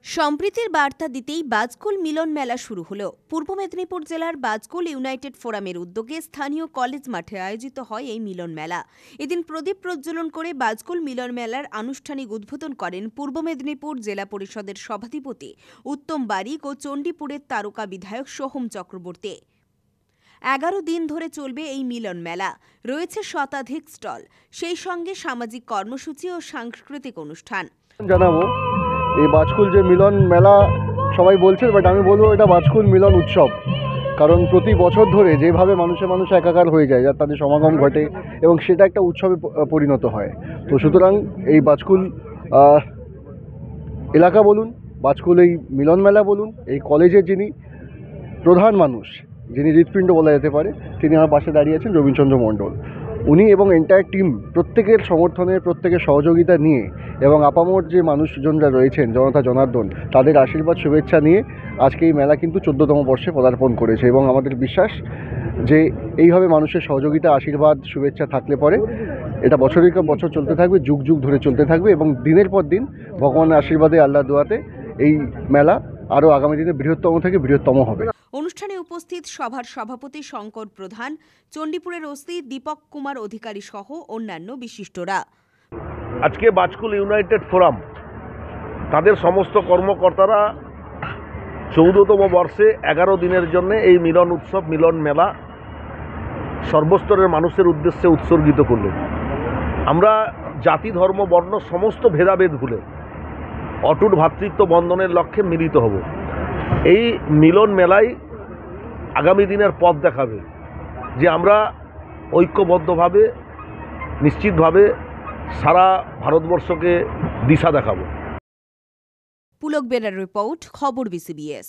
সম্প্রীতির বার্তা দিতেই বাজকুল মিলন মেলা শুরু হলো। পূর্ব মেদিনীপুর জেলার বাজকুল ইউনাইটেড ফোরামের উদ্যোগে স্থানীয় কলেজ মাঠে আয়োজিত হয় এই মিলন মেলা। এদিন প্রদীপ প্রজ্বলন করে বাজকুল মিলন মেলার আনুষ্ঠানিক উদ্বোধন করেন পূর্ব মেদিনীপুর জেলা পরিষদের সভাধিপতি উত্তম বারিক ও চণ্ডীপুরের তারকা বিধায়ক সোহম চক্রবর্তী। 11 দিন ধরে চলবে এই মিলন মেলা। রয়েছে শতাধিক স্টল, সেই সঙ্গে সামাজিক কর্মসূচি ও সাংস্কৃতিক অনুষ্ঠান। জানাবো এই বাজকুল যে মিলন মেলা সবাই বলছে, বাট আমি বলবো এটা বাজকুল মিলন উৎসব। কারণ প্রতি বছর ধরে যেভাবে মানুষে একাকার হয়ে যায়, যার তাদের সমাগম ঘটে এবং সেটা একটা উৎসবে পরিণত হয়। তো সুতরাং এই বাজকুল এলাকা বলুন, বাজকুল এই মিলন মেলা বলুন, এই কলেজের যিনি প্রধান মানুষ, যিনি হৃৎপিণ্ড বলা যেতে পারে, তিনি আমার পাশে দাঁড়িয়ে আছেন রবীন্দ্রচন্দ্র মণ্ডল। উনি এবং এন্টায়ার টিম প্রত্যেকের সমর্থনে, প্রত্যেকের সহযোগিতা নিয়ে এবং আপামর যে মানুষজনরা রয়েছেন, জনতা জনার্দন, তাদের আশীর্বাদ শুভেচ্ছা নিয়ে আজকে এই মেলা কিন্তু 14তম বর্ষে পদার্পণ করেছে। এবং আমাদের বিশ্বাস যে এইভাবে মানুষের সহযোগিতা, আশীর্বাদ, শুভেচ্ছা থাকলে পরে এটা বছরের পর বছর চলতে থাকবে, যুগ যুগ ধরে চলতে থাকবে এবং দিনের পর দিন ভগবানের আশীর্বাদে, আল্লাহর দোয়াতে এই মেলা আরও আগামী দিনে বৃহত্তম থেকে বৃহত্তম হবে। অনুষ্ঠানে উপস্থিত সভার সভাপতি শঙ্কর প্রধান, চণ্ডীপুরের ওসি দীপক কুমার অধিকারী সহ অন্যান্য বিশিষ্টরা। আজকে বাজকুল ইউনাইটেড ফোরাম তাদের সমস্ত কর্মকর্তারা 14তম বর্ষে 11 দিনের জন্য এই মিলন উৎসব, মিলন মেলা সর্বস্তরের মানুষের উদ্দেশ্যে উৎসর্গিত করলেন। আমরা জাতি, ধর্ম, বর্ণ সমস্ত ভেদাভেদ ভুলে অটুট ভ্রাতৃত্ব বন্ধনের লক্ষ্যে মিলিত হব। এই মিলন মেলাই আগামী দিনের পথ দেখাবে যে আমরা ঐক্যবদ্ধভাবে, নিশ্চিতভাবে সারা ভারতবর্ষকে দিশা দেখাবো। পুলক বেরার রিপোর্ট, খবর বিসিবিএস।